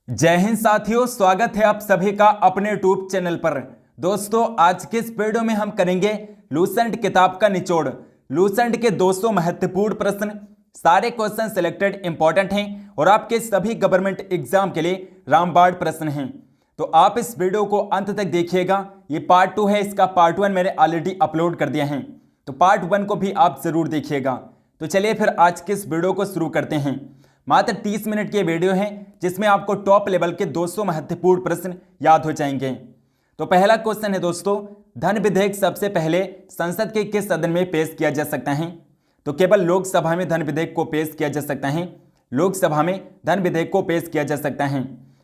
जय हिंद साथियों, स्वागत है आप सभी का अपने यूट्यूब चैनल पर। दोस्तों, आज के इस वीडियो में हम करेंगे लूसेंट किताब का निचोड़। लूसेंट के 200 महत्वपूर्ण प्रश्न, सारे क्वेश्चन सिलेक्टेड इंपॉर्टेंट हैं और आपके सभी गवर्नमेंट एग्जाम के लिए रामबाण प्रश्न हैं। तो आप इस वीडियो को अंत तक देखिएगा। ये पार्ट 2 है, इसका पार्ट 1 मैंने ऑलरेडी अपलोड कर दिया है, तो पार्ट 1 को भी आप जरूर देखिएगा। तो चलिए फिर आज के इस वीडियो को शुरू करते हैं। मात्र 30 मिनट की वीडियो है जिसमें आपको टॉप लेवल के 200 महत्वपूर्ण प्रश्न याद हो जाएंगे। तो पहला क्वेश्चन है दोस्तों, धन विधेयक सबसे पहले संसद के किस सदन में पेश किया जा सकता है? तो केवल लोकसभा में धन विधेयक को पेश किया जा सकता है। लोकसभा में धन विधेयक को पेश किया जा सकता है।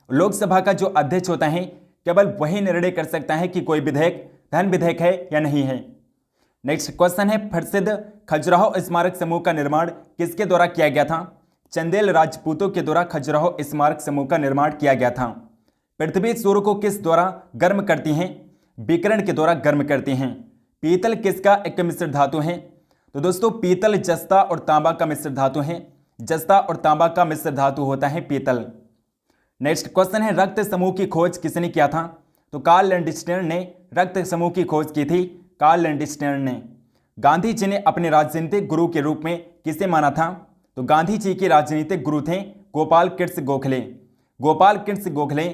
लोकसभा का जो अध्यक्ष होता है केवल वही निर्णय कर सकता है कि कोई विधेयक धन विधेयक है या नहीं है। नेक्स्ट क्वेश्चन है, प्रसिद्ध खजुराहो स्मारक समूह का निर्माण किसके द्वारा किया गया था? चंदेल राजपूतों के द्वारा खजुराहो स्मारक समूह का निर्माण किया गया था। पृथ्वी सूर्य को किस द्वारा गर्म करती हैं? विकिरण के द्वारा गर्म करती हैं। पीतल किसका एक मिश्र धातु है? तो दोस्तों, पीतल जस्ता और तांबा का मिश्र धातु है। जस्ता और तांबा का मिश्र धातु होता है पीतल। नेक्स्ट क्वेश्चन है, रक्त समूह की खोज किसने किया था? तो कार्ल लैंडस्टेन ने रक्त समूह की खोज की थी। कार्ल लैंडस्टेन ने। गांधी जी ने अपने राजनीतिक गुरु के रूप में किसे माना था? तो गांधी जी के राजनीतिक गुरु थे गोपाल कृष्ण गोखले। गोपाल कृष्ण गोखले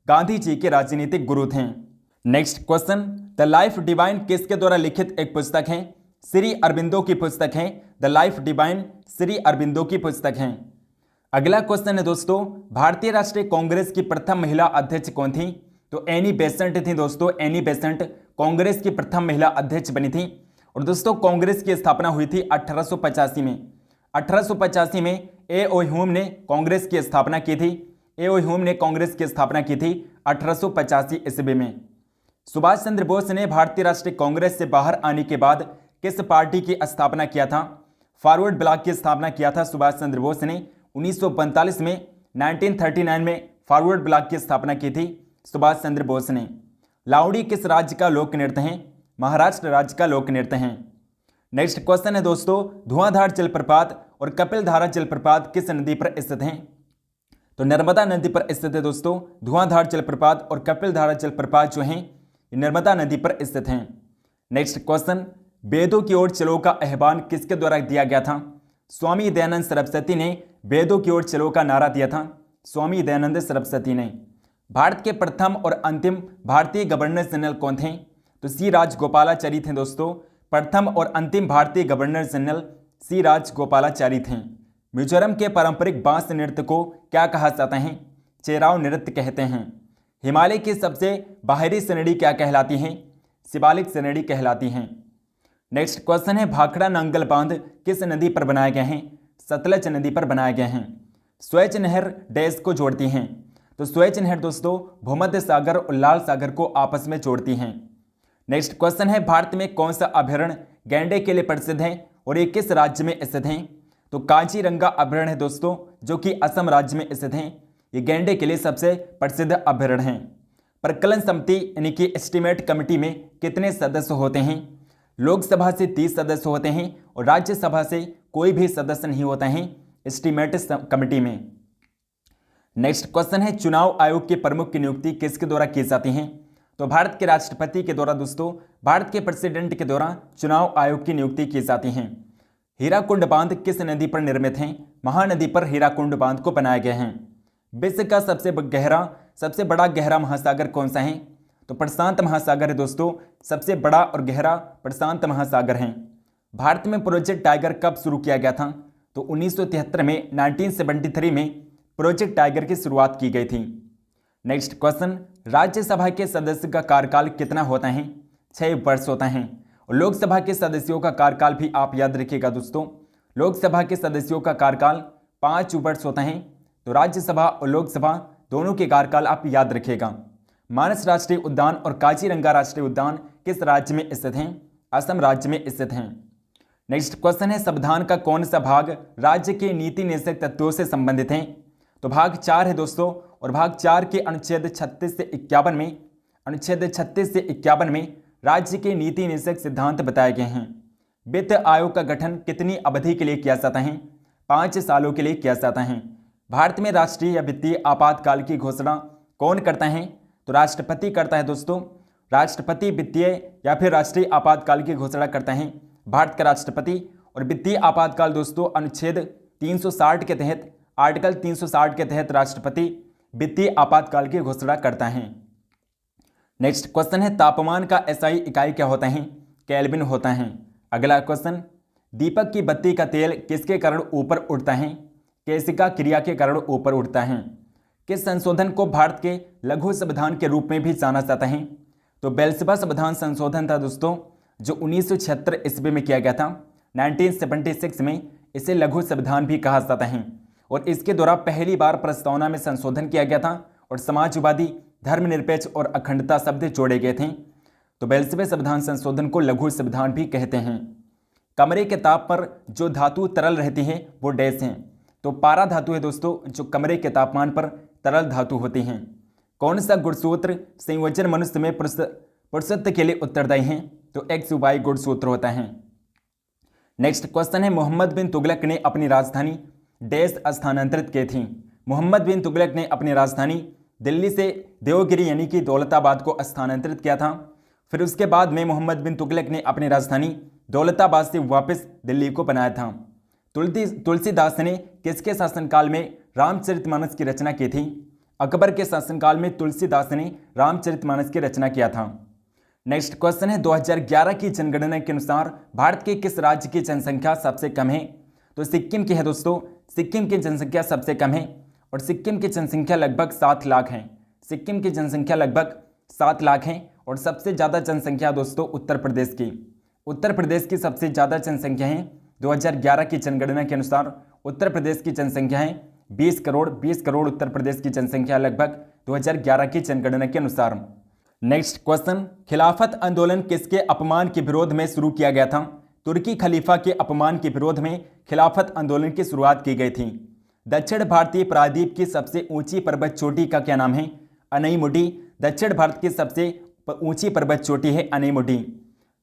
गांधी जी के राजनीतिक गुरु थे। Next question, the life divine किसके द्वारा लिखित एक पुस्तक है? श्री अरबिंदो की पुस्तक है। The life divine Shri Aurobindo की पुस्तक है। अगला क्वेश्चन है दोस्तों, भारतीय राष्ट्रीय कांग्रेस की प्रथम महिला अध्यक्ष कौन थी? तो एनी बेसेंट थी दोस्तों। एनी बेसेंट कांग्रेस की प्रथम महिला अध्यक्ष बनी थी। और दोस्तों, कांग्रेस की स्थापना हुई थी 1885 में। 1885 में ए ओ ह्यूम ने कांग्रेस की स्थापना की थी। ए ओ ह्यूम ने कांग्रेस की स्थापना की थी 1885 ईस्वी में। सुभाष चंद्र बोस ने भारतीय राष्ट्रीय कांग्रेस से बाहर आने के बाद किस पार्टी की स्थापना किया था? फॉरवर्ड ब्लॉक की स्थापना किया था सुभाष चंद्र बोस ने 1945 में। 1939 में फॉरवर्ड ब्लॉक की स्थापना की थी सुभाष चंद्र बोस ने। लावड़ी किस राज्य का लोक नृत्य है? महाराष्ट्र राज्य का लोक नृत्य है। नेक्स्ट क्वेश्चन है दोस्तों, धुआंधार जलप्रपात और कपिलधारा जलप्रपात किस नदी पर स्थित हैं? तो नर्मदा नदी पर स्थित है दोस्तों। धुआंधार जलप्रपात और कपिलधारा जलप्रपात जो हैं ये नर्मदा नदी पर स्थित हैं। नेक्स्ट क्वेश्चन, वेदों की ओर चलो का आह्वान किसके द्वारा दिया गया था? स्वामी दयानंद सरस्वती ने वेदों की ओर चलो का नारा दिया था। स्वामी दयानंद सरस्वती ने। भारत के प्रथम और अंतिम भारतीय गवर्नर जनरल कौन थे? तो सी राजगोपालाचारी थे दोस्तों। प्रथम और अंतिम भारतीय गवर्नर जनरल सी राजगोपालाचारी थे। मिजोरम के पारंपरिक बांस नृत्य को क्या कहा जाता है? चेराव नृत्य कहते हैं। हिमालय की सबसे बाहरी श्रेणी क्या कहलाती है? शिवालिक श्रेणी कहलाती हैं। नेक्स्ट क्वेश्चन है, भाखड़ा नांगल बांध किस नदी पर बनाए गए हैं? सतलज नदी पर बनाए गए हैं। स्वेज नहर डैश को जोड़ती हैं? तो स्वेज नहर दोस्तों भूमध्य सागर और लाल सागर को आपस में जोड़ती हैं। नेक्स्ट क्वेश्चन है, भारत में कौन सा अभयारण्य गैंडे के लिए प्रसिद्ध है और ये किस राज्य में स्थित है? तो काजीरंगा अभयारण्य है दोस्तों, जो कि असम राज्य में स्थित है। ये गैंडे के लिए सबसे प्रसिद्ध अभयारण्य है। प्रकलन समिति यानी कि एस्टीमेट कमेटी में कितने सदस्य होते हैं? लोकसभा से 30 सदस्य होते हैं और राज्यसभा से कोई भी सदस्य नहीं होता है एस्टीमेट कमेटी में। नेक्स्ट क्वेश्चन है, चुनाव आयोग के प्रमुख की नियुक्ति किसके द्वारा की जाती है? तो भारत के राष्ट्रपति के द्वारा दोस्तों, भारत के प्रेसिडेंट के द्वारा चुनाव आयोग की नियुक्ति की जाती है। हीराकुंड बांध किस नदी पर निर्मित है? महानदी पर हीराकुंड बांध को बनाया गया है। विश्व का सबसे बड़ा गहरा महासागर कौन सा है? तो प्रशांत महासागर है दोस्तों। सबसे बड़ा और गहरा प्रशांत महासागर है। भारत में प्रोजेक्ट टाइगर कब शुरू किया गया था? तो 1973 में 1973 में प्रोजेक्ट टाइगर की शुरुआत की गई थी। नेक्स्ट क्वेश्चन, राज्यसभा के सदस्य का कार्यकाल कितना होता है? 6 वर्ष होता है। और लोकसभा के सदस्यों का कार्यकाल भी आप याद रखिएगा दोस्तों। लोकसभा के सदस्यों का कार्यकाल 5 वर्ष होता है। तो राज्यसभा और लोकसभा दोनों के कार्यकाल आप याद रखिएगा। मानस राष्ट्रीय उद्यान और काजीरंगा राष्ट्रीय उद्यान किस राज्य में स्थित हैं? असम राज्य में स्थित हैं। नेक्स्ट क्वेश्चन है, संविधान का कौन सा भाग राज्य के नीति निर्देशक तत्वों से संबंधित है? तो भाग 4 है दोस्तों। और भाग 4 के अनुच्छेद 36 से 51 में राज्य के नीति निर्देशक सिद्धांत बताए गए हैं। वित्त आयोग का गठन कितनी अवधि के लिए किया जाता है? 5 सालों के लिए किया जाता है। भारत में राष्ट्रीय वित्तीय आपातकाल की घोषणा कौन करता है? तो राष्ट्रपति करता है दोस्तों। राष्ट्रपति वित्तीय या फिर राष्ट्रीय आपातकाल की घोषणा करता है भारत का राष्ट्रपति। और वित्तीय आपातकाल दोस्तों अनुच्छेद 360 के तहत, आर्टिकल 360 के तहत राष्ट्रपति वित्तीय आपातकाल की घोषणा करता है। नेक्स्ट क्वेश्चन है, तापमान का एसआई इकाई क्या होता है? केल्विन होता है। अगला क्वेश्चन, दीपक की बत्ती का तेल किसके कारण ऊपर उठता है? केशिका क्रिया के कारण ऊपर उठता है। किस संशोधन को भारत के लघु संविधान के रूप में भी जाना जाता है? तो 42वां संविधान संशोधन था दोस्तों, जो 1976 ईस्वी में किया गया था। 1976 में इसे लघु संविधान भी कहा जाता है और इसके द्वारा पहली बार प्रस्तावना में संशोधन किया गया था और समाजवादी, धर्मनिरपेक्ष और अखंडता शब्द जोड़े गए थे। तो 42वें संविधान संशोधन को लघु संविधान भी कहते हैं। कमरे के ताप पर जो धातु तरल रहती है वो डैश है। तो पारा धातु है दोस्तों, जो कमरे के तापमान पर तरल धातु होती हैं। कौन सा गुणसूत्र संयोजन मनुष्य में पुरुषत्व के लिए उत्तरदायी है? तो XY गुणसूत्र होता है। नेक्स्ट क्वेश्चन है, मोहम्मद बिन तुगलक ने अपनी राजधानी डैश स्थानांतरित की थी? मोहम्मद बिन तुगलक ने अपनी राजधानी दिल्ली से देवगिरी यानी कि दौलताबाद को स्थानांतरित किया था। फिर उसके बाद में मोहम्मद बिन तुगलक ने अपनी राजधानी दौलताबाद से वापस दिल्ली को बनाया था। तुलसीदास ने किसके शासनकाल में रामचरितमानस की रचना की थी? अकबर के शासनकाल में तुलसीदास ने रामचरितमानस की रचना किया था। नेक्स्ट क्वेश्चन है, 2011 की जनगणना के अनुसार भारत के किस राज्य की जनसंख्या सबसे कम है? तो सिक्किम की है दोस्तों। सिक्किम की जनसंख्या सबसे कम है और सिक्किम की जनसंख्या लगभग 7 लाख है। सिक्किम की जनसंख्या लगभग 7 लाख है और सबसे ज़्यादा जनसंख्या दोस्तों उत्तर प्रदेश की। उत्तर प्रदेश की सबसे ज़्यादा जनसंख्या है। 2011 की जनगणना के अनुसार उत्तर प्रदेश की जनसंख्या है 20 करोड़ उत्तर प्रदेश की जनसंख्या लगभग 2011 की जनगणना के अनुसार। नेक्स्ट क्वेश्चन, खिलाफत आंदोलन किसके अपमान के विरोध में शुरू किया गया था? तुर्की खलीफा के अपमान के विरोध में खिलाफत आंदोलन की शुरुआत की गई थी। दक्षिण भारतीय प्रायद्वीप की सबसे ऊंची पर्वत चोटी का क्या नाम है? अनईमुडी। दक्षिण भारत की सबसे ऊंची पर्वत चोटी है अनईमुडी।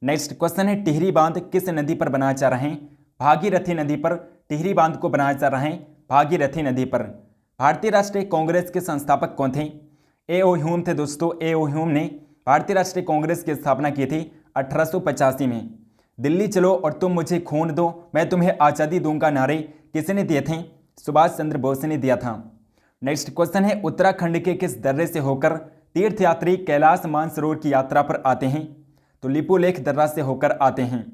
नेक्स्ट क्वेश्चन है, टिहरी बांध किस नदी पर बनाया जा रहा है? भागीरथी नदी पर टिहरी बांध को बनाया जा रहा है, भागीरथी नदी पर। भारतीय राष्ट्रीय कांग्रेस के संस्थापक कौन थे? A.O. ह्यूम थे दोस्तों। A.O. ह्यूम ने भारतीय राष्ट्रीय कांग्रेस की स्थापना की थी 1885 में। दिल्ली चलो और तुम मुझे खून दो, मैं तुम्हें आज़ादी दूंगा नारे किसने दिए थे? सुभाष चंद्र बोस ने दिया था। नेक्स्ट क्वेश्चन है, उत्तराखंड के किस दर्रे से होकर तीर्थयात्री कैलाश मानसरोवर की यात्रा पर आते हैं? तो लिपुलेख दर्रा से होकर आते हैं।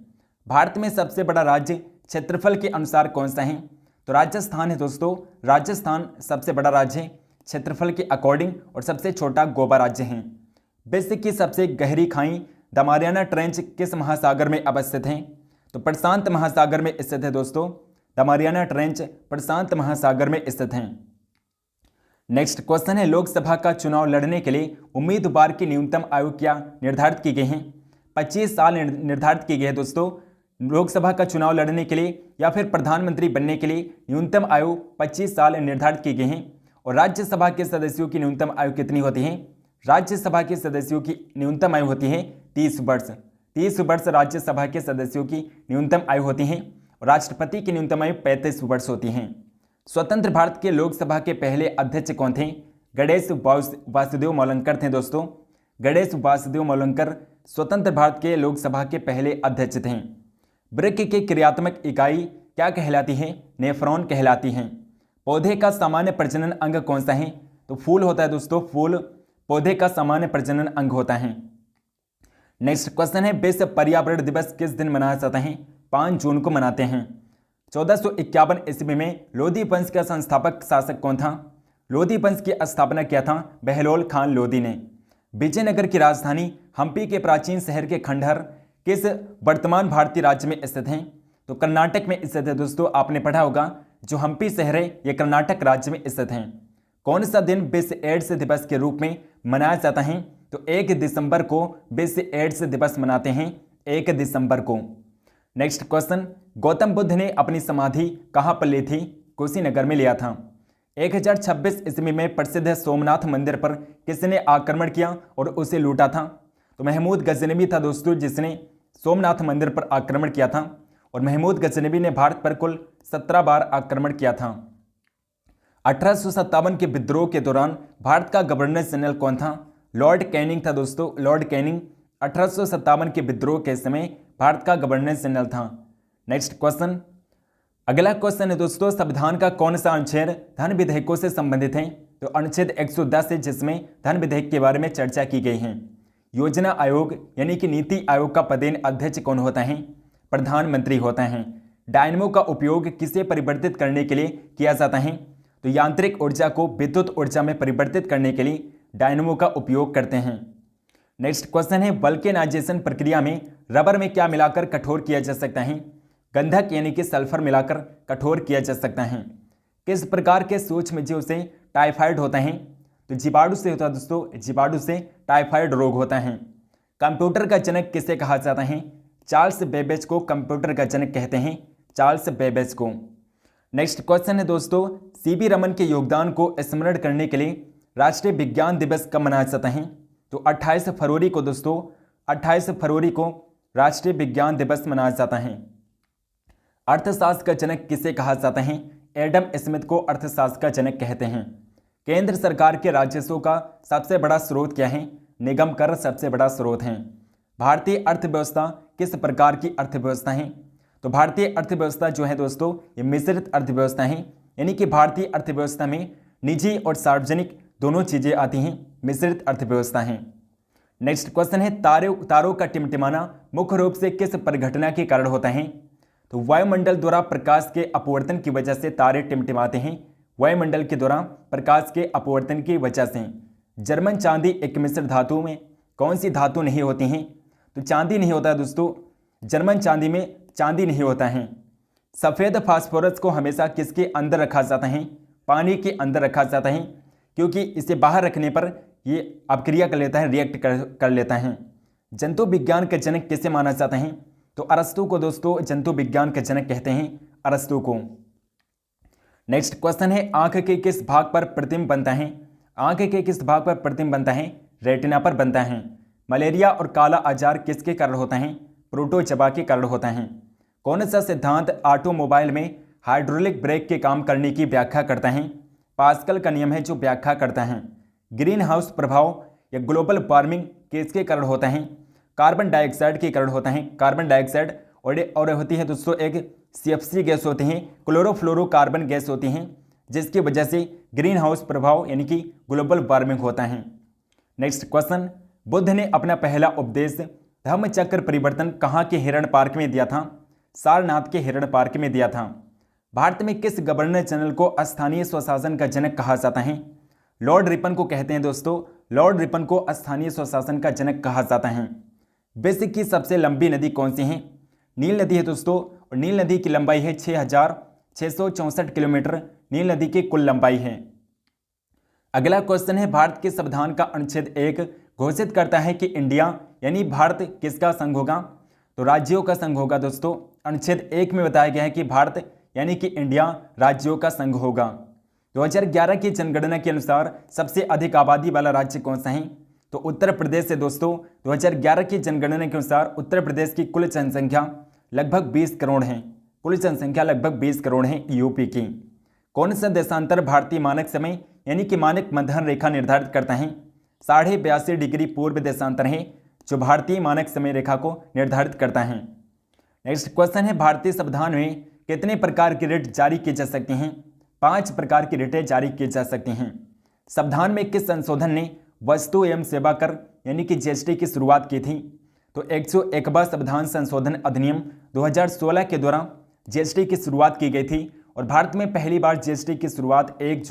भारत में सबसे बड़ा राज्य क्षेत्रफल के अनुसार कौन सा है? तो राजस्थान है दोस्तों। राजस्थान सबसे बड़ा राज्य है क्षेत्रफल के अकॉर्डिंग और सबसे छोटा गोवा राज्य है। विश्व की सबसे गहरी खाई द मारियाना ट्रेंच किस महासागर में अवस्थित है? तो प्रशांत महासागर में स्थित है दोस्तों। द मारियाना ट्रेंच प्रशांत महासागर में स्थित है। नेक्स्ट क्वेश्चन है, लोकसभा का चुनाव लड़ने के लिए उम्मीदवार की न्यूनतम आयु क्या निर्धारित की गई है? 25 साल निर्धारित की गई है दोस्तों। लोकसभा का चुनाव लड़ने के लिए या फिर प्रधानमंत्री बनने के लिए न्यूनतम आयु 25 साल निर्धारित की गई है। और राज्यसभा के सदस्यों की न्यूनतम आयु कितनी होती है? राज्यसभा के सदस्यों की न्यूनतम आयु होती है 30 वर्ष। 30 वर्ष राज्यसभा के सदस्यों की न्यूनतम आयु होती है और राष्ट्रपति की न्यूनतम आयु 35 वर्ष होती है। स्वतंत्र भारत के लोकसभा के पहले अध्यक्ष कौन थे? गणेश वासुदेव मोलंकर थे दोस्तों। गणेश वासुदेव मोलंकर स्वतंत्र भारत के लोकसभा के पहले अध्यक्ष थे। वृक्क की क्रियात्मक इकाई क्या कहलाती है? नेफ्रॉन कहलाती है। पौधे का सामान्य प्रजनन अंग कौन सा है? तो फूल होता है दोस्तों। फूल पौधे का सामान्य प्रजनन अंग होता है। नेक्स्ट क्वेश्चन है, विश्व पर्यावरण दिवस किस दिन मनाया जाता है? 5 जून को मनाते हैं। 1451 ईस्वी में लोधी वंश का संस्थापक शासक कौन था? लोधी वंश की स्थापना किया था बहलोल खान लोधी ने। विजयनगर की राजधानी हम्पी के प्राचीन शहर के खंडहर किस वर्तमान भारतीय राज्य में स्थित हैं? तो कर्नाटक में स्थित है दोस्तों। आपने पढ़ा होगा जो हम्पी शहर है ये कर्नाटक राज्य में स्थित हैं। कौन सा दिन विश्व एड्स दिवस के रूप में मनाया जाता है? तो 1 दिसंबर को विश्व एड्स दिवस मनाते हैं, 1 दिसंबर को। नेक्स्ट क्वेश्चन, गौतम बुद्ध ने अपनी समाधि कहाँ पर ली थी? कुशीनगर में लिया था। 1026 ईस्वी में प्रसिद्ध सोमनाथ मंदिर पर किसने आक्रमण किया और उसे लूटा था? तो महमूद गजनवी था दोस्तों जिसने सोमनाथ मंदिर पर आक्रमण किया था और महमूद गजनवी ने भारत पर कुल 17 बार आक्रमण किया था। 1857 के विद्रोह के दौरान भारत का गवर्नर जनरल कौन था? लॉर्ड कैनिंग था दोस्तों। लॉर्ड कैनिंग 1857 के विद्रोह के समय भारत का गवर्नर जनरल था। नेक्स्ट क्वेश्चन, अगला क्वेश्चन है दोस्तों, संविधान का कौन सा अनुच्छेद धन विधेयकों से संबंधित है? तो अनुच्छेद 110 है, जिसमें धन विधेयक के बारे में चर्चा की गई है। योजना आयोग यानी कि नीति आयोग का पदेन अध्यक्ष कौन होता है? प्रधानमंत्री होता है। डायनमो का उपयोग किसे परिवर्तित करने के लिए किया जाता है? तो यांत्रिक ऊर्जा को विद्युत ऊर्जा में परिवर्तित करने के लिए डायनमो का उपयोग करते हैं। नेक्स्ट क्वेश्चन है, वल्केनाइजेशन प्रक्रिया में रबर में क्या मिलाकर कठोर किया जा सकता है? गंधक यानी कि सल्फर मिलाकर कठोर किया जा सकता है। किस प्रकार के सूक्ष्म जीव से टाइफाइड होता है? तो जीवाणु से होता है दोस्तों, जीवाणु से टाइफाइड रोग होता है। कंप्यूटर का जनक किसे कहा जाता है? चार्ल्स बेबेज को कंप्यूटर का जनक कहते हैं, चार्ल्स बेबेज को। नेक्स्ट क्वेश्चन है दोस्तों, सीवी रमन के योगदान को स्मरण करने के लिए राष्ट्रीय विज्ञान दिवस कब मनाया जाता है? तो 28 फरवरी को दोस्तों, 28 फरवरी को राष्ट्रीय विज्ञान दिवस मनाया जाता है। अर्थशास्त्र का जनक किसे कहा जाता है? एडम स्मिथ को अर्थशास्त्र का जनक कहते हैं। केंद्र सरकार के राजस्व का सबसे बड़ा स्रोत क्या है? निगम कर सबसे बड़ा स्रोत है। भारतीय अर्थव्यवस्था किस प्रकार की अर्थव्यवस्था है? तो भारतीय अर्थव्यवस्था जो है दोस्तों, ये मिश्रित अर्थव्यवस्था है, यानी कि भारतीय अर्थव्यवस्था में निजी और सार्वजनिक दोनों चीजें आती हैं, मिश्रित अर्थव्यवस्था है। नेक्स्ट क्वेश्चन है, तारों का टिमटिमाना मुख्य रूप से किस परिघटना के कारण होता है? तो वायुमंडल द्वारा प्रकाश के अपवर्तन की वजह से तारे टिमटिमाते हैं। वायुमंडल के द्वारा प्रकाश के अपवर्तन की वजह से। जर्मन चांदी एक मिश्र धातु में कौन सी धातु नहीं होती हैं? तो चांदी नहीं होता है दोस्तों, जर्मन चांदी में चांदी नहीं होता है। सफ़ेद फास्फोरस को हमेशा किसके अंदर रखा जाता है? पानी के अंदर रखा जाता है, क्योंकि इसे बाहर रखने पर ये अपक्रिया कर लेता है, रिएक्ट कर लेता है। जंतु विज्ञान का जनक किसे माना जाता है? तो अरस्तु को दोस्तों जंतु विज्ञान का जनक कहते हैं, अरस्तु को। नेक्स्ट क्वेश्चन है, आंख के किस भाग पर प्रतिबिंब बनता है? आंख के किस भाग पर प्रतिबिंब बनता है? रेटिना पर बनता है। मलेरिया और काला आजार किसके कारण होता है? प्रोटोजवा के कारण होता है। कौन सा सिद्धांत ऑटोमोबाइल में हाइड्रोलिक ब्रेक के काम करने की व्याख्या करता है? पास्कल का नियम है जो व्याख्या करता है। ग्रीन हाउस प्रभाव या ग्लोबल वार्मिंग किसके कारण होता है? कार्बन डाइऑक्साइड के कारण होता है। कार्बन डाइऑक्साइड और होती है दोस्तों एक CFC गैस होती हैं, क्लोरोफ्लोरोकार्बन गैस होती हैं, जिसकी वजह से ग्रीन हाउस प्रभाव यानी कि ग्लोबल वार्मिंग होता है। नेक्स्ट क्वेश्चन, बुद्ध ने अपना पहला उपदेश धम्मचक्र परिवर्तन कहाँ के हिरण पार्क में दिया था? सारनाथ के हिरण पार्क में दिया था। भारत में किस गवर्नर जनरल को स्थानीय स्वशासन का जनक कहा जाता है? लॉर्ड रिपन को कहते हैं दोस्तों, लॉर्ड रिपन को स्थानीय स्वशासन का जनक कहा जाता है। विश्व की सबसे लंबी नदी कौन सी है? नील नदी है दोस्तों, और नील नदी की लंबाई है 6664 किलोमीटर नील नदी की कुल लंबाई है। अगला क्वेश्चन है, भारत के संविधान का अनुच्छेद 1 घोषित करता है कि इंडिया यानी भारत किसका संघ होगा? तो राज्यों का संघ होगा दोस्तों। अनुच्छेद 1 में बताया गया है कि भारत यानी कि इंडिया राज्यों का संघ होगा। 2011 की जनगणना के अनुसार सबसे अधिक आबादी वाला राज्य कौन सा है? तो उत्तर प्रदेश है दोस्तों। 2011 की जनगणना के अनुसार उत्तर प्रदेश की कुल जनसंख्या लगभग 20 करोड़ है। कुल जनसंख्या लगभग 20 करोड़ है यूपी की। कौन सा देशांतर भारतीय मानक समय यानी कि मानक मध्य रेखा निर्धारित करता है? 82.5 डिग्री पूर्व देशांतर है जो भारतीय मानक समय रेखा को निर्धारित करता है। नेक्स्ट क्वेश्चन है, भारतीय संविधान में कितने प्रकार की रिट जारी की जा सकती हैं? 5 प्रकार की रिटें जारी की जा सकती हैं। संविधान में किस संशोधन ने वस्तु एवं सेवा कर यानी कि GST की शुरुआत की थी? तो 101वां संविधान संशोधन अधिनियम 2016 के द्वारा GST की शुरुआत की गई थी और भारत में पहली बार GST की शुरुआत 1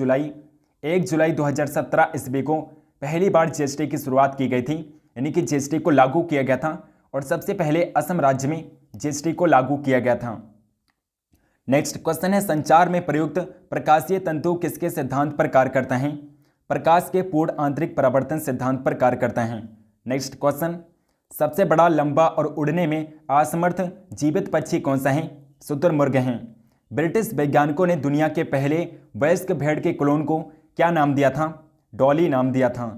जुलाई 2017 ईस्वी को पहली बार GST की शुरुआत की गई थी, यानी कि GST को लागू किया गया था और सबसे पहले असम राज्य में GST को लागू किया गया था। नेक्स्ट क्वेश्चन है, संचार में प्रयुक्त प्रकाशीय तंतु किसके सिद्धांत पर कार्य करता है? प्रकाश के पूर्ण आंतरिक परावर्तन सिद्धांत पर कार्य करता है। नेक्स्ट क्वेश्चन, सबसे बड़ा, लंबा और उड़ने में असमर्थ जीवित पक्षी कौन सा है? शुतुरमुर्ग हैं। ब्रिटिश वैज्ञानिकों ने दुनिया के पहले वयस्क भेड़ के क्लोन को क्या नाम दिया था? डॉली नाम दिया था।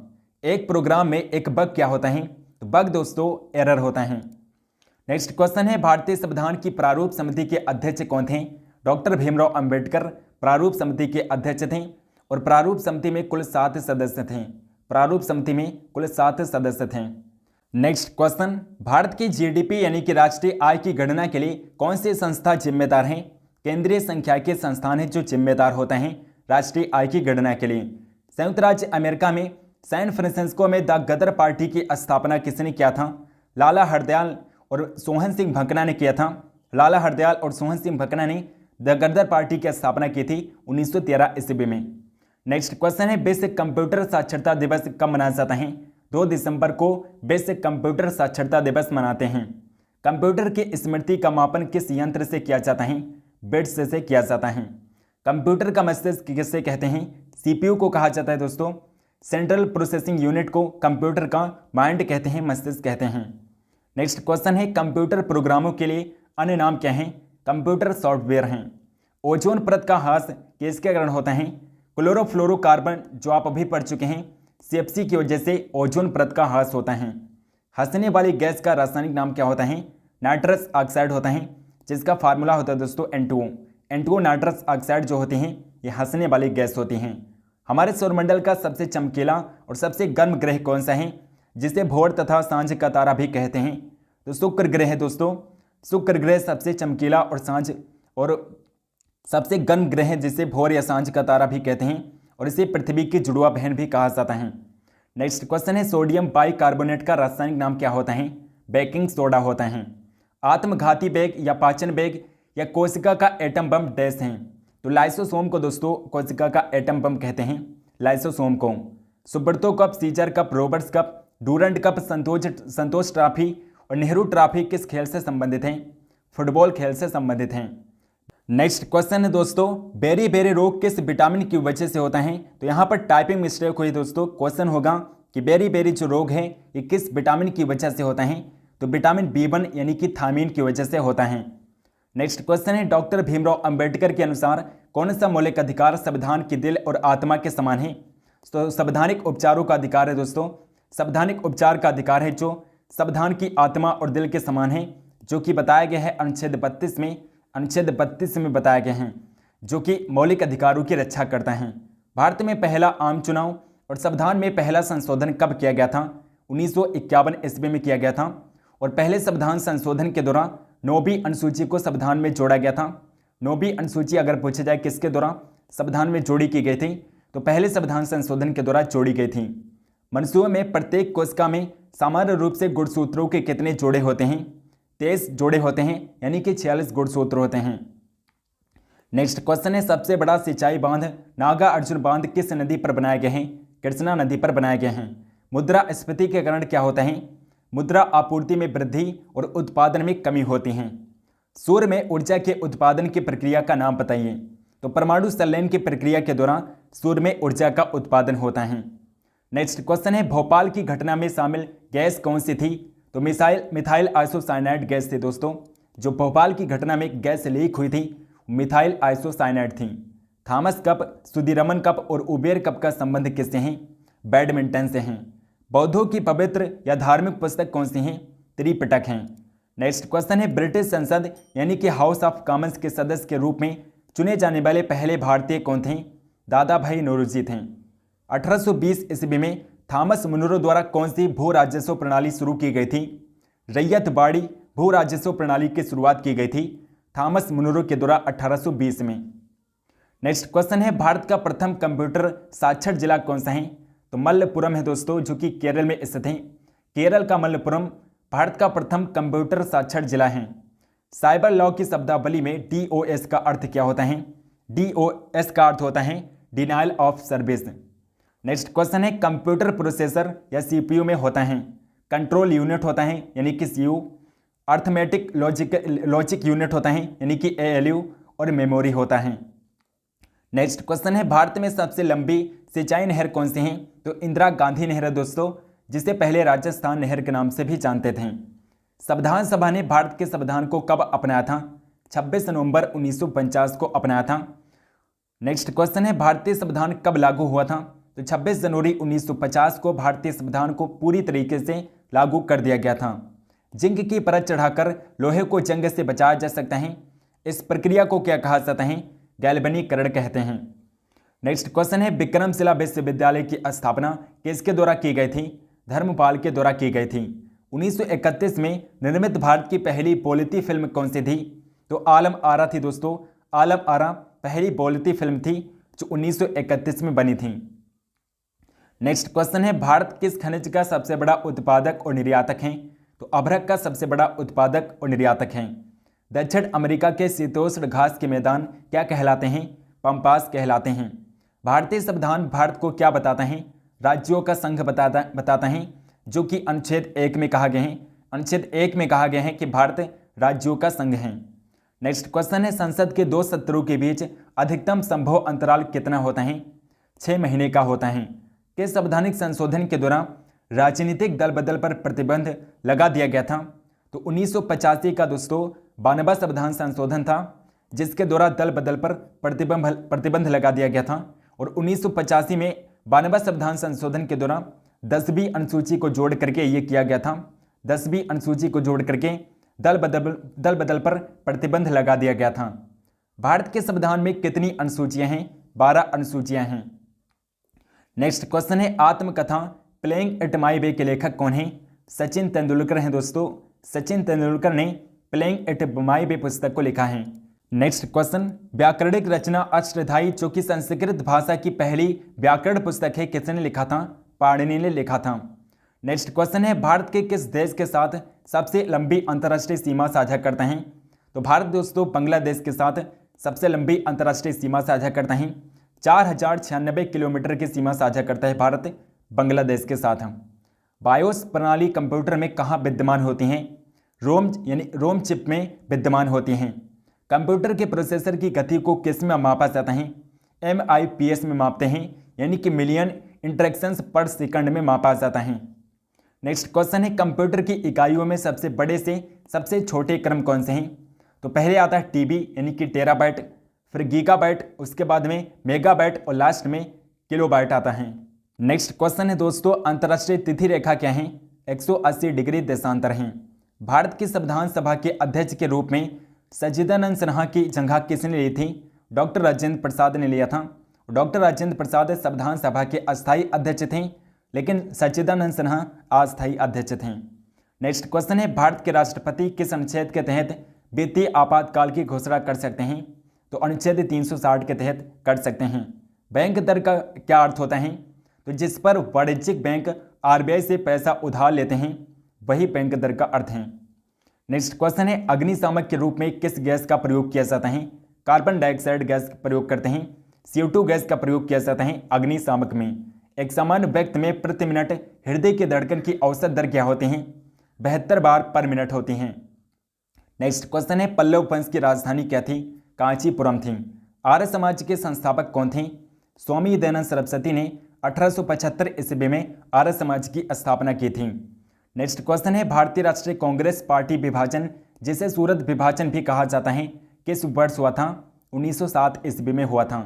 एक प्रोग्राम में एक बग क्या होता है? तो बग दोस्तों एरर होता है। नेक्स्ट क्वेश्चन है, भारतीय संविधान की प्रारूप समिति के अध्यक्ष कौन थे? डॉक्टर भीमराव अंबेडकर प्रारूप समिति के अध्यक्ष थे और प्रारूप समिति में कुल 7 सदस्य थे। प्रारूप समिति में कुल 7 सदस्य थे। नेक्स्ट क्वेश्चन, भारत की जीडीपी यानी कि राष्ट्रीय आय की गणना के लिए कौन सी संस्था जिम्मेदार है? केंद्रीय सांख्यिकी संस्थान है जो जिम्मेदार होते हैं राष्ट्रीय आय की गणना के लिए। संयुक्त राज्य अमेरिका में सैन फ्रांसिस्को में द गदर पार्टी की स्थापना किसने किया था? लाला हरदयाल और सोहन सिंह भकना ने किया था। लाला हरदयाल और सोहन सिंह भकना ने द गदर पार्टी की स्थापना की थी 1913 ईस्वी में। नेक्स्ट क्वेश्चन है, विश्व कंप्यूटर साक्षरता दिवस कब मनाया जाता है? 2 दिसंबर को विश्व कंप्यूटर साक्षरता दिवस मनाते हैं। कंप्यूटर की स्मृति का मापन किस यंत्र से किया जाता है? बिट्स से किया जाता है। कंप्यूटर का मस्तिष्क किसे कहते हैं? सीपीयू को कहा जाता है दोस्तों। सेंट्रल प्रोसेसिंग यूनिट को कंप्यूटर का माइंड कहते हैं, मस्तिष्क कहते हैं। नेक्स्ट क्वेश्चन है, कंप्यूटर प्रोग्रामों के लिए अन्य नाम क्या हैं? कंप्यूटर सॉफ्टवेयर हैं। ओजोन परत का ह्रास किसके कारण होता है? क्लोरोफ्लोरोकार्बन, जो आप अभी पढ़ चुके हैं, सीएफसी की वजह से ओजोन परत का ह्रास होता है। हंसने वाली गैस का रासायनिक नाम क्या होता है? नाइट्रस ऑक्साइड होता है, जिसका फार्मूला होता है दोस्तों N2O। N2O नाइट्रस ऑक्साइड जो होते हैं ये हंसने वाली गैस होती हैं। हमारे सौरमंडल का सबसे चमकीला और सबसे गर्म ग्रह कौन सा है, जिसे भोर तथा सांझ का तारा भी कहते हैं? तो शुक्र ग्रह है दोस्तों। शुक्र ग्रह सबसे चमकीला और सांझ और सबसे गर्म ग्रह है, जिसे भोर या सांझ का तारा भी कहते हैं, और इसे पृथ्वी की जुड़वा बहन भी कहा जाता है। नेक्स्ट क्वेश्चन है, सोडियम बाइकार्बोनेट का रासायनिक नाम क्या होता है? बेकिंग सोडा होता है। आत्मघाती बैग या पाचन बैग या कोशिका का एटम बम डैश हैं? तो लाइसोसोम को दोस्तों कोशिका का एटम बम कहते हैं, लाइसोसोम को। सुब्रतो कप, सीजर कप, रॉबर्ट्स cup, Durand cup, Santosh trophy और नेहरू ट्रॉफी किस खेल से संबंधित हैं? फुटबॉल खेल से संबंधित हैं। नेक्स्ट क्वेश्चन है दोस्तों, बेरी बेरी रोग किस विटामिन की वजह से होता है? तो यहाँ पर टाइपिंग मिस्टेक हुई दोस्तों। क्वेश्चन होगा कि बेरी बेरी जो रोग है ये किस विटामिन की वजह से होता है? तो विटामिन B1 यानी कि थायमीन की वजह से होता है। नेक्स्ट क्वेश्चन है, डॉक्टर भीमराव अंबेडकर के अनुसार कौन सा मौलिक अधिकार संविधान के दिल और आत्मा के समान है? तो संवैधानिक उपचारों का अधिकार है दोस्तों। संवैधानिक उपचार का अधिकार है जो संविधान की आत्मा और दिल के समान है, जो कि बताया गया है अनुच्छेद 32 में बताया गया है, जो कि मौलिक अधिकारों की रक्षा करता है। भारत में पहला आम चुनाव और संविधान में पहला संशोधन कब किया गया था? 1951 ईस्वी में किया गया था। और पहले संविधान संशोधन के दौरान 9वीं अनुसूची को संविधान में जोड़ा गया था। 9वीं अनुसूची अगर पूछा जाए किसके द्वारा संविधान में जोड़ी की गई थी, तो पहले संविधान संशोधन के द्वारा जोड़ी गई थी। मनुष्यों में प्रत्येक कोशिका में सामान्य रूप से गुणसूत्रों के कितने जोड़े होते हैं? 23 जोड़े होते हैं, यानी कि 46 गुणसूत्र होते हैं। नेक्स्ट क्वेश्चन है, सबसे बड़ा सिंचाई बांध नागा अर्जुन बांध किस नदी पर बनाया गया है? कृष्णा नदी पर बनाया गया है। मुद्रास्फीति के कारण क्या होता है? मुद्रा आपूर्ति में वृद्धि और उत्पादन में कमी होती है। सूर्य में ऊर्जा के उत्पादन की प्रक्रिया का नाम बताइए। तो परमाणु संलयन की प्रक्रिया के दौरान सूर्य में ऊर्जा का उत्पादन होता है। नेक्स्ट क्वेश्चन है, भोपाल की घटना में शामिल गैस कौन सी थी? तो मिथाइल आइसोसाइनाइड गैस थी दोस्तों। जो भोपाल की घटना में गैस लीक हुई थी मिथाइल आइसोसाइनाइड थी। थॉमस कप, सुदीरमन कप और उबेर कप का संबंध किससे हैं? बैडमिंटन से हैं। बौद्धों की पवित्र या धार्मिक पुस्तक कौन सी हैं? त्रिपिटक हैं। नेक्स्ट क्वेश्चन है, ब्रिटिश संसद यानी कि हाउस ऑफ कॉमन्स के सदस्य के रूप में चुने जाने वाले पहले भारतीय कौन थे? दादा भाई नौरोजी थे। 1820 ईस्वी में थॉमस मुनरो द्वारा कौन सी भू राजस्व प्रणाली शुरू की गई थी? रैयतबाड़ी भू राजस्व प्रणाली की शुरुआत की गई थी थॉमस मुनरो के द्वारा 1820 में। नेक्स्ट क्वेश्चन है, भारत का प्रथम कंप्यूटर साक्षर जिला कौन सा है? तो मल्लपुरम है दोस्तों, जो कि केरल में स्थित है। केरल का मल्लपुरम भारत का प्रथम कंप्यूटर साक्षर जिला है। साइबर लॉ की शब्दावली में DOS का अर्थ क्या होता है? DOS का अर्थ होता है denial of service. Next question है, कंप्यूटर प्रोसेसर या CPU में होता है कंट्रोल यूनिट होता है यानी कि CU, अर्थमेटिक लॉजिक यूनिट होता है यानी कि ALU, और मेमोरी होता है। नेक्स्ट क्वेश्चन है, भारत में सबसे लंबी सिंचाई नहर कौन सी है? तो इंदिरा गांधी नहर है दोस्तों, जिसे पहले राजस्थान नहर के नाम से भी जानते थे। संविधान सभा ने भारत के संविधान को कब अपनाया था? 26 नवंबर 1949 को अपनाया था। नेक्स्ट क्वेश्चन है, भारतीय संविधान कब लागू हुआ था? तो 26 जनवरी 1950 को भारतीय संविधान को पूरी तरीके से लागू कर दिया गया था। जिंक की परत चढ़ाकर लोहे को जंग से बचाया जा सकता है। इस प्रक्रिया को क्या कहा जाता है? गैल्वेनीकरण कहते हैं। नेक्स्ट क्वेश्चन है विक्रमशिला विश्वविद्यालय की स्थापना किसके द्वारा की गई थी? धर्मपाल के द्वारा की गई थी। 1931 में निर्मित भारत की पहली बोलती फिल्म कौन सी थी? तो आलम आरा थी दोस्तों। आलम आरा पहली बोलती फिल्म थी जो 1931 में बनी थी। नेक्स्ट क्वेश्चन है भारत किस खनिज का सबसे बड़ा उत्पादक और निर्यातक है? तो अभ्रक का सबसे बड़ा उत्पादक और निर्यातक है। दक्षिण अमेरिका के शीतोष्ण घास के मैदान क्या कहलाते हैं? पंपास कहलाते हैं। भारतीय संविधान भारत को क्या बताता है? राज्यों का संघ बताता है, जो कि अनुच्छेद 1 में कहा गया है। अनुच्छेद 1 में कहा गया है कि भारत राज्यों का संघ है। नेक्स्ट क्वेश्चन है संसद के दो सत्रों के बीच अधिकतम संभव अंतराल कितना होता है? 6 महीने का होता है। किस संवैधानिक संशोधन के दौरान राजनीतिक दल बदल पर प्रतिबंध लगा दिया गया था? तो 1985 का दोस्तों 92वां संविधान संशोधन था, जिसके द्वारा दल बदल पर प्रतिबंध लगा दिया गया था। और 1985 में 92वां संविधान संशोधन के दौरान 10वीं अनुसूची को जोड़ करके ये किया गया था। 10वीं अनुसूची को जोड़ करके दल बदल पर प्रतिबंध लगा दिया गया था। भारत के संविधान में कितनी अनुसूचियां हैं? 12 अनुसूचियां हैं। नेक्स्ट क्वेश्चन है आत्मकथा प्लेइंग इट माई वे के लेखक कौन है? सचिन तेंदुलकर हैं दोस्तों। सचिन तेंदुलकर ने प्लेइंग इट माई वे पुस्तक को लिखा है। नेक्स्ट क्वेश्चन व्याकरणिक रचना अष्टधाई जो कि संस्कृत भाषा की पहली व्याकरण पुस्तक है, किसने लिखा था? पाणिनि ने लिखा था। नेक्स्ट क्वेश्चन है भारत के किस देश के साथ सबसे लंबी अंतर्राष्ट्रीय सीमा साझा करते हैं? तो भारत दोस्तों बांग्लादेश के साथ सबसे लंबी अंतर्राष्ट्रीय सीमा साझा करता है। 4096 किलोमीटर की सीमा साझा करता है भारत बांग्लादेश के साथ। बायोस प्रणाली कंप्यूटर में कहाँ विद्यमान होती हैं? रोम यानी रोम चिप में विद्यमान होती हैं। कंप्यूटर के प्रोसेसर की गति को किस में मापा जाता है? MIPS में मापते हैं, यानी कि मिलियन इंटरेक्शंस पर सेकंड में मापा जाता है। नेक्स्ट क्वेश्चन है कंप्यूटर की इकाइयों में सबसे बड़े से सबसे छोटे क्रम कौन से हैं? तो पहले आता है TB यानी कि टेराबाइट, फिर गीगाबाइट, उसके बाद में मेगाबाइट और लास्ट में किलोबाइट आता है। नेक्स्ट क्वेश्चन है दोस्तों अंतर्राष्ट्रीय तिथि रेखा क्या है? 180 डिग्री देशांतर है। भारत की संविधान सभा के अध्यक्ष के रूप में सच्चिदानंद सिन्हा की जगह किसने ली थी? डॉक्टर राजेंद्र प्रसाद ने लिया था। डॉक्टर राजेंद्र प्रसाद संविधान सभा के अस्थायी अध्यक्ष थे, लेकिन सच्चिदानंद सिन्हा अस्थायी अध्यक्ष थे। नेक्स्ट क्वेश्चन है भारत के राष्ट्रपति किस अनुच्छेद के तहत वित्तीय आपातकाल की घोषणा कर सकते हैं? तो अनुच्छेद 360 के तहत कर सकते हैं। बैंक दर का क्या अर्थ होता है? तो जिस पर वाणिज्यिक बैंक RBI से पैसा उधार लेते हैं वही बैंक दर का अर्थ है। नेक्स्ट क्वेश्चन है अग्निशामक के रूप में किस गैस का प्रयोग किया जाता है? कार्बन डाइऑक्साइड गैस का प्रयोग करते हैं। CO2 गैस का प्रयोग किया जाता है अग्निशामक में। एक सामान्य व्यक्ति में प्रति मिनट हृदय की धड़कन की औसत दर क्या होती है? 72 बार पर मिनट होती हैं। नेक्स्ट क्वेश्चन है पल्लव वंश की राजधानी क्या थी? कांचीपुरम थी। आर्य समाज के संस्थापक कौन थे? स्वामी दयानंद सरस्वती ने 1875 ईस्वी में आर्य समाज की स्थापना की थी। नेक्स्ट क्वेश्चन है भारतीय राष्ट्रीय कांग्रेस पार्टी विभाजन, जिसे सूरत विभाजन भी कहा जाता है, किस वर्ष हुआ था? 1907 ईस्वी में हुआ था।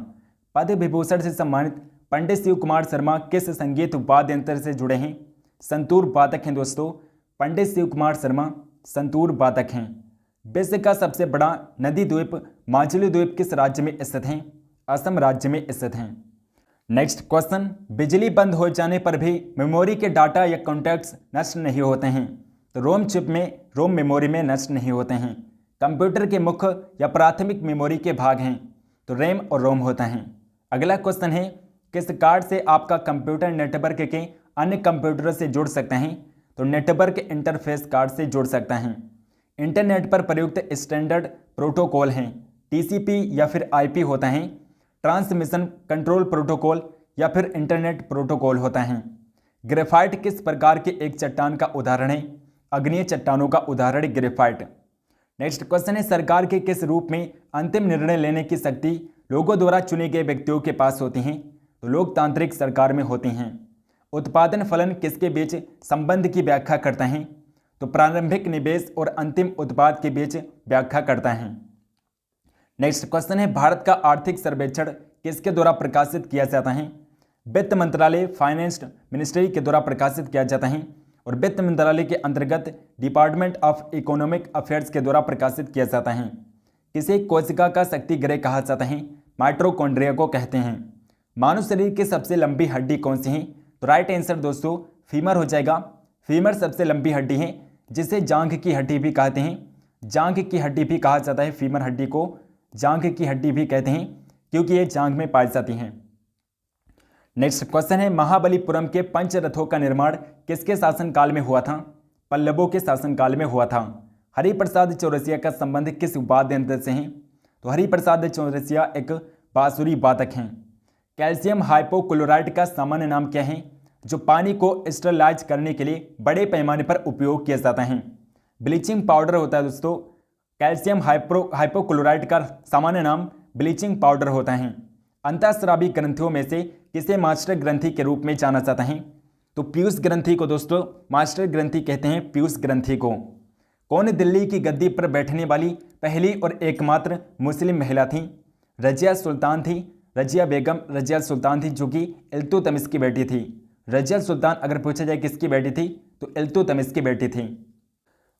पद्म विभूषण से सम्मानित पंडित शिव कुमार शर्मा किस संगीत वाद्य यंत्र से जुड़े हैं? संतूर वादक हैं दोस्तों। पंडित शिव कुमार शर्मा संतूर वादक हैं। विश्व का सबसे बड़ा नदी द्वीप माजुली द्वीप किस राज्य में स्थित है? असम राज्य में स्थित है। नेक्स्ट क्वेश्चन बिजली बंद हो जाने पर भी मेमोरी के डाटा या कॉन्टैक्ट्स नष्ट नहीं होते हैं। तो रोम चिप में रोम मेमोरी में नष्ट नहीं होते हैं। कंप्यूटर के मुख्य या प्राथमिक मेमोरी के भाग हैं, तो रैम और रोम होता है। अगला क्वेश्चन है किस कार्ड से आपका कंप्यूटर नेटवर्क के अन्य कंप्यूटरों से जुड़ सकते हैं? तो नेटवर्क इंटरफेस कार्ड से जुड़ सकता है। इंटरनेट पर प्रयुक्त स्टैंडर्ड प्रोटोकॉल हैं TCP या फिर IP होता है। ट्रांसमिशन कंट्रोल प्रोटोकॉल या फिर इंटरनेट प्रोटोकॉल होता है। ग्रेफाइट किस प्रकार के एक चट्टान का उदाहरण है? अग्निय चट्टानों का उदाहरण ग्रेफाइट। नेक्स्ट क्वेश्चन है सरकार के किस रूप में अंतिम निर्णय लेने की शक्ति लोगों द्वारा चुने गए व्यक्तियों के पास होती हैं? तो लोकतांत्रिक सरकार में होती हैं। उत्पादन फलन किसके बीच संबंध की व्याख्या करता है? तो प्रारंभिक निवेश और अंतिम उत्पाद के बीच व्याख्या करता है। नेक्स्ट क्वेश्चन है भारत का आर्थिक सर्वेक्षण किसके द्वारा प्रकाशित किया जाता है? वित्त मंत्रालय फाइनेंस मिनिस्ट्री के द्वारा प्रकाशित किया जाता है और वित्त मंत्रालय के अंतर्गत डिपार्टमेंट ऑफ इकोनॉमिक अफेयर्स के द्वारा प्रकाशित किया जाता है। किसे कोशिका का शक्ति गृह कहा जाता है? माइटोकॉन्ड्रिया को कहते हैं। मानव शरीर की सबसे लंबी हड्डी कौन सी है? तो राइट आंसर दोस्तों फीमर हो जाएगा। फीमर सबसे लंबी हड्डी है, जिसे जांघ की हड्डी भी कहते हैं। जांघ की हड्डी भी कहा जाता है, फीमर हड्डी को जांघ की हड्डी भी कहते हैं, क्योंकि ये जांघ में पाई जाती हैं। नेक्स्ट क्वेश्चन है, महाबलीपुरम के पंचरथों का निर्माण किसके शासनकाल में हुआ था? पल्लवों के शासनकाल में हुआ था। हरिप्रसाद चौरसिया का संबंध किस वाद्य यंत्र से है? तो हरिप्रसाद चौरसिया एक बांसुरी वादक हैं। कैल्शियम हाइपोक्लोराइड का सामान्य नाम क्या है, जो पानी को स्टरलाइज करने के लिए बड़े पैमाने पर उपयोग किया जाता है? ब्लीचिंग पाउडर होता है दोस्तों। कैल्शियम हाइपोक्लोराइड का सामान्य नाम ब्लीचिंग पाउडर होता है। अंतःस्रावी ग्रंथियों में से किसे मास्टर ग्रंथि के रूप में जाना जाता है? तो पीयूष ग्रंथि को दोस्तों मास्टर ग्रंथि कहते हैं, पीयूष ग्रंथि को। कौन दिल्ली की गद्दी पर बैठने वाली पहली और एकमात्र मुस्लिम महिला थी? रजिया सुल्तान थी। रजिया बेगम रजिया सुल्तान थी, जो कि इल्तुतमिश की बेटी थी। रजिया सुल्तान अगर पूछा जाए किसकी बेटी थी, तो इल्तुतमिश की बेटी थी।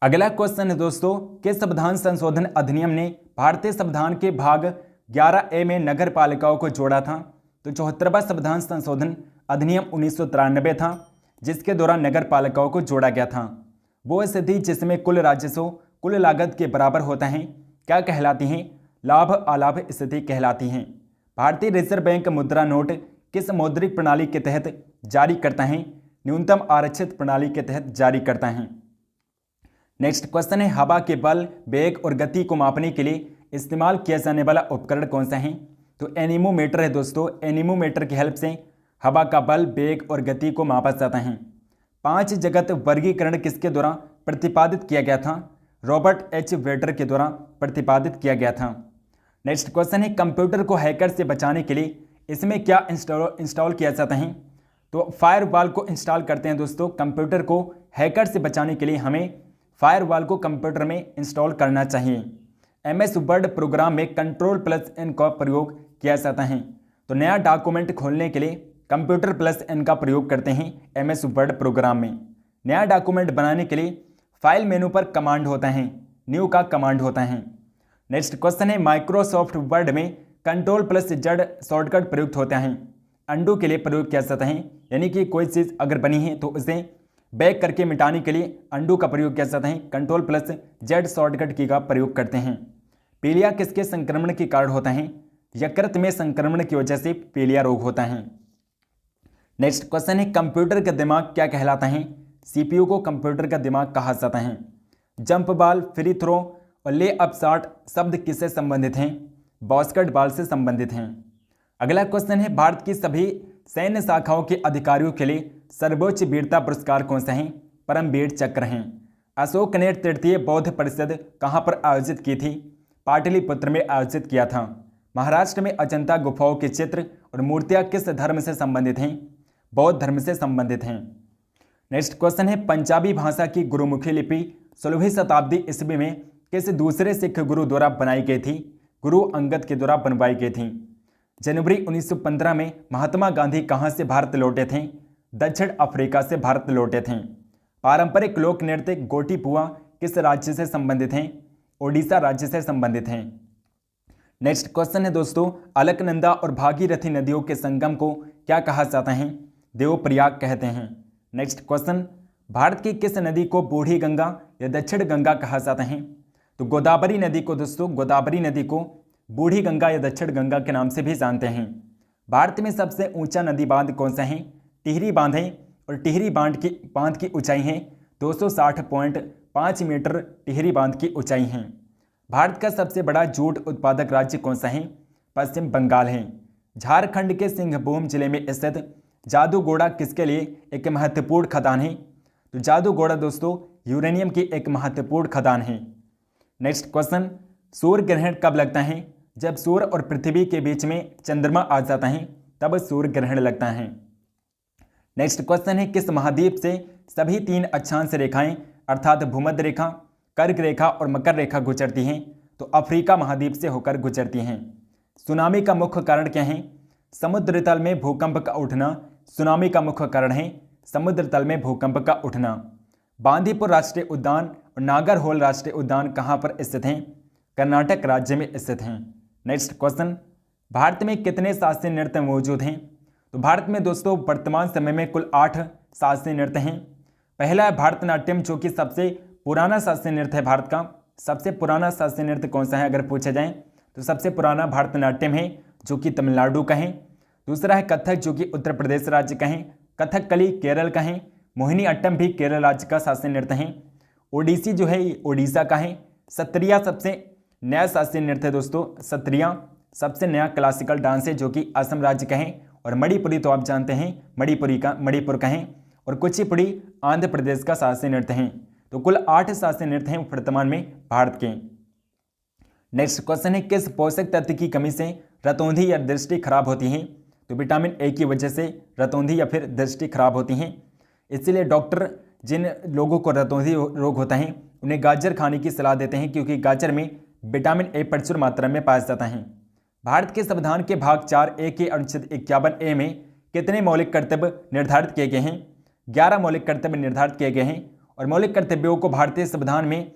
अगला क्वेश्चन है दोस्तों, किस संविधान संशोधन अधिनियम ने भारतीय संविधान के भाग 11A में नगर पालिकाओं को जोड़ा था? तो 74वां संविधान संशोधन अधिनियम 1993 था, जिसके दौरान नगर पालिकाओं को जोड़ा गया था। वो स्थिति जिसमें कुल राजस्व कुल लागत के बराबर होता है क्या कहलाती हैं? लाभ अलाभ स्थिति कहलाती हैं। भारतीय रिजर्व बैंक मुद्रा नोट किस मौद्रिक प्रणाली के तहत जारी करता है? न्यूनतम आरक्षित प्रणाली के तहत जारी करता है। नेक्स्ट क्वेश्चन है, हवा के बल, वेग और गति को मापने के लिए इस्तेमाल किया जाने वाला उपकरण कौन सा है? तो एनीमोमीटर है दोस्तों। एनीमोमीटर की हेल्प से हवा का बल, वेग और गति को मापा जाता है। 5 जगत वर्गीकरण किसके द्वारा प्रतिपादित किया गया था? रॉबर्ट एच वेटर के द्वारा प्रतिपादित किया गया था। नेक्स्ट क्वेश्चन है, कंप्यूटर को हैकर से बचाने के लिए इसमें क्या इंस्टॉल किया जाता है? तो फायरवॉल को इंस्टॉल करते हैं दोस्तों। कंप्यूटर को हैकर से बचाने के लिए हमें फायरवॉल को कंप्यूटर में इंस्टॉल करना चाहिए। MS वर्ड प्रोग्राम में Ctrl+N का प्रयोग किया जाता है। तो नया डॉक्यूमेंट खोलने के लिए Ctrl+N का प्रयोग करते हैं MS वर्ड प्रोग्राम में। नया डॉक्यूमेंट बनाने के लिए फाइल मेनू पर कमांड होता है, न्यू का कमांड होता है। नेक्स्ट क्वेश्चन है, माइक्रोसॉफ्ट वर्ड में Ctrl+Z शॉर्टकट प्रयुक्त होता है। अंडू के लिए प्रयोग किया जाता है, यानी कि कोई चीज़ अगर बनी है तो उसे बैक करके मिटाने के लिए अंडू का प्रयोग किया जाता है। Ctrl+Z शॉर्टकट की का प्रयोग करते हैं। पीलिया किसके संक्रमण के कारण होता है? यकृत में संक्रमण की वजह से पीलिया रोग होता है। नेक्स्ट क्वेश्चन है, कंप्यूटर का दिमाग क्या कहलाता है? CPU को कंप्यूटर का दिमाग कहा जाता है। जंप बॉल, फ्री थ्रो और ले अप शॉट शब्द किससे संबंधित हैं? बास्केटबॉल से संबंधित हैं। अगला क्वेश्चन है, भारत की सभी सैन्य शाखाओं के अधिकारियों के लिए सर्वोच्च वीरता पुरस्कार कौन सा है? परमवीर चक्र हैं। अशोक ने तृतीय बौद्ध परिषद कहाँ पर आयोजित की थी? पाटलिपुत्र में आयोजित किया था। महाराष्ट्र में अजंता गुफाओं के चित्र और मूर्तियां किस धर्म से संबंधित हैं? बौद्ध धर्म से संबंधित हैं। नेक्स्ट क्वेश्चन है, पंजाबी भाषा की गुरुमुखी लिपि 16वीं शताब्दी ईस्वी में किस दूसरे सिख गुरु द्वारा बनाई गई थी? गुरु अंगद के द्वारा बनवाई गई थी। जनवरी 1915 में महात्मा गांधी कहाँ से भारत लौटे थे? दक्षिण अफ्रीका से भारत लौटे थे। पारंपरिक लोक नृत्य गोटीपुआ किस राज्य से संबंधित हैं? ओडिशा राज्य से संबंधित हैं। नेक्स्ट क्वेश्चन है दोस्तों, अलकनंदा और भागीरथी नदियों के संगम को क्या कहा जाता है? देवप्रयाग कहते हैं। नेक्स्ट क्वेश्चन, भारत की किस नदी को बूढ़ी गंगा या दक्षिण गंगा कहा जाता है? तो गोदावरी नदी को दोस्तों, गोदावरी नदी को बूढ़ी गंगा या दक्षिण गंगा के नाम से भी जानते हैं। भारत में सबसे ऊंचा नदी बांध कौन सा है? टिहरी बांध है और टिहरी बांध की ऊंचाई है 260.5 मीटर। टिहरी बांध की ऊंचाई है। भारत का सबसे बड़ा जूट उत्पादक राज्य कौन सा है? पश्चिम बंगाल है। झारखंड के सिंहभूम जिले में स्थित जादूगोड़ा किसके लिए एक महत्वपूर्ण खदान है? तो जादूगोड़ा दोस्तों यूरेनियम की एक महत्वपूर्ण खदान है। नेक्स्ट क्वेश्चन, सूर्य ग्रहण कब लगता है? जब सूर्य और पृथ्वी के बीच में चंद्रमा आ जाता है तब सूर्य ग्रहण लगता है। नेक्स्ट क्वेश्चन है, किस महाद्वीप से सभी 3 अक्षांश रेखाएं अर्थात भूमध्य रेखा, कर्क रेखा और मकर रेखा गुजरती हैं? तो अफ्रीका महाद्वीप से होकर गुजरती हैं। सुनामी का मुख्य कारण क्या है? समुद्र तल में भूकंप का उठना सुनामी का मुख्य कारण है। समुद्र तल में भूकंप का उठना। बांदीपुर राष्ट्रीय उद्यान और नागरहोल राष्ट्रीय उद्यान कहाँ पर स्थित हैं? कर्नाटक राज्य में स्थित हैं। नेक्स्ट क्वेश्चन, भारत में कितने शास्त्रीय नृत्य मौजूद हैं? तो भारत में दोस्तों वर्तमान समय में कुल 8 शास्त्रीय नृत्य हैं। पहला है भरतनाट्यम, जो कि सबसे पुराना शास्त्रीय नृत्य है भारत का। सबसे पुराना शास्त्रीय नृत्य कौन सा है अगर पूछा जाए तो सबसे पुराना भरतनाट्यम है, जो कि तमिलनाडु का है। दूसरा है कथक, जो कि उत्तर प्रदेश राज्य का है। कथकली केरल का है। मोहिनी अट्टम भी केरल राज्य का शास्त्रीय नृत्य है। ओडिसी जो है ओडिशा का है। सत्रिया सबसे नया शास्त्रीय नृत्य है दोस्तों। सत्रिया सबसे नया क्लासिकल डांस है, जो कि असम राज्य का है। और मणिपुरी तो आप जानते हैं मणिपुर का है। और कुचिपुड़ी आंध्र प्रदेश का शास्त्रीय नृत्य है। तो कुल 8 शास्त्रीय नृत्य हैं वर्तमान में भारत के। नेक्स्ट क्वेश्चन है, किस पोषक तत्व की कमी से रतौंधी या दृष्टि खराब होती है? तो विटामिन ए की वजह से रतौंधी या फिर दृष्टि खराब होती है। इसलिए डॉक्टर जिन लोगों को रतौंधी रोग होता है उन्हें गाजर खाने की सलाह देते हैं, क्योंकि गाजर में विटामिन ए प्रचुर मात्रा में पाया जाता है। भारत के संविधान के भाग 4A के अनुच्छेद 51A में कितने मौलिक कर्तव्य निर्धारित किए गए हैं? 11 मौलिक कर्तव्य निर्धारित किए गए हैं। और मौलिक कर्तव्यों को भारतीय संविधान में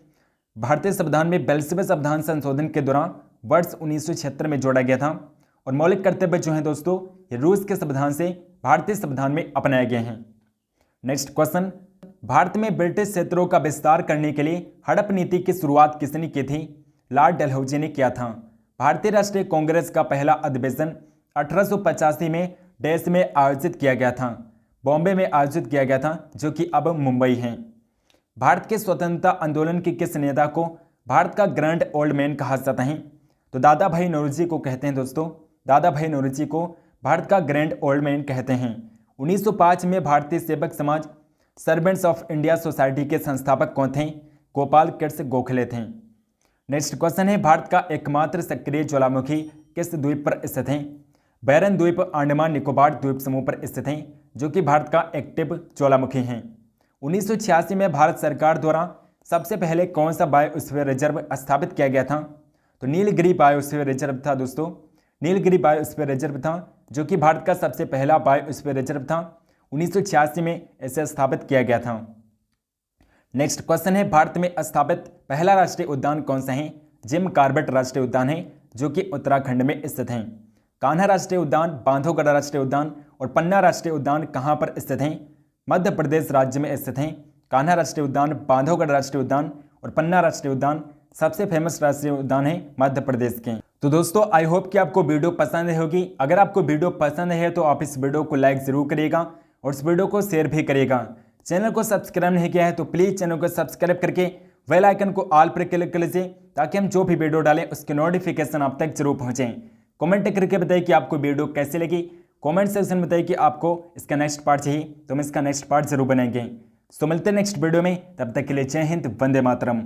42वें संविधान संशोधन के दौरान वर्ष 1976 में जोड़ा गया था। और मौलिक कर्तव्य जो हैं दोस्तों ये रूस के संविधान से भारतीय संविधान में अपनाए गए हैं। नेक्स्ट क्वेश्चन, भारत में ब्रिटिश क्षेत्रों का विस्तार करने के लिए हड़प नीति की शुरुआत किसने की थी? लॉर्ड डलहौजी ने किया था। भारतीय राष्ट्रीय कांग्रेस का पहला अधिवेशन 1885 में देश में आयोजित किया गया था। बॉम्बे में आयोजित किया गया था, जो कि अब मुंबई है। भारत के स्वतंत्रता आंदोलन के किस नेता को भारत का ग्रैंड ओल्ड मैन कहा जाता है? तो दादा भाई नौरोजी को कहते हैं दोस्तों। दादा भाई नौरोजी को भारत का ग्रैंड ओल्ड मैन कहते हैं। 1905 में भारतीय सेवक समाज सर्वेंट्स ऑफ इंडिया सोसाइटी के संस्थापक कौन थे? गोपाल कृष्ण गोखले थे। नेक्स्ट क्वेश्चन है, भारत का एकमात्र सक्रिय ज्वालामुखी किस द्वीप पर स्थित है? बैरन द्वीप अंडमान निकोबार द्वीप समूह पर स्थित है, जो कि भारत का एक्टिव ज्वालामुखी है। 1986 में भारत सरकार द्वारा सबसे पहले कौन सा बायोस्फीयर रिजर्व स्थापित किया गया था? तो नीलगिरी बायोस्फीयर रिजर्व था दोस्तों। नीलगिरी बायोस्फीयर रिजर्व था, जो कि भारत का सबसे पहला बायोस्फीयर रिजर्व था। 1986 में इसे स्थापित किया गया था। नेक्स्ट क्वेश्चन है, भारत में स्थापित पहला राष्ट्रीय उद्यान कौन सा है? जिम कॉर्बेट राष्ट्रीय उद्यान है, जो कि उत्तराखंड में स्थित है। कान्हा राष्ट्रीय उद्यान, बांधवगढ़ राष्ट्रीय उद्यान और पन्ना राष्ट्रीय उद्यान कहाँ पर स्थित हैं? मध्य प्रदेश राज्य में स्थित हैं। कान्हा राष्ट्रीय उद्यान, बांधवगढ़ राष्ट्रीय उद्यान और पन्ना राष्ट्रीय उद्यान सबसे फेमस राष्ट्रीय उद्यान है मध्य प्रदेश के। तो दोस्तों आई होप कि आपको वीडियो पसंद होगी। अगर आपको वीडियो पसंद है तो आप इस वीडियो को लाइक जरूर करिएगा और इस वीडियो को शेयर भी करिएगा। चैनल को सब्सक्राइब नहीं किया है तो प्लीज़ चैनल को सब्सक्राइब करके बेल आइकन को ऑल पर क्लिक कर लीजिए, ताकि हम जो भी वीडियो डालें उसके नोटिफिकेशन आप तक जरूर पहुँचें। कमेंट करके बताइए कि आपको वीडियो कैसी लगी। कमेंट सेक्शन में बताइए कि आपको इसका नेक्स्ट पार्ट चाहिए, तो हम इसका नेक्स्ट पार्ट जरूर बनाएंगे। तो मिलते हैं नेक्स्ट वीडियो में, तब तक के लिए जय हिंद, वंदे मातरम।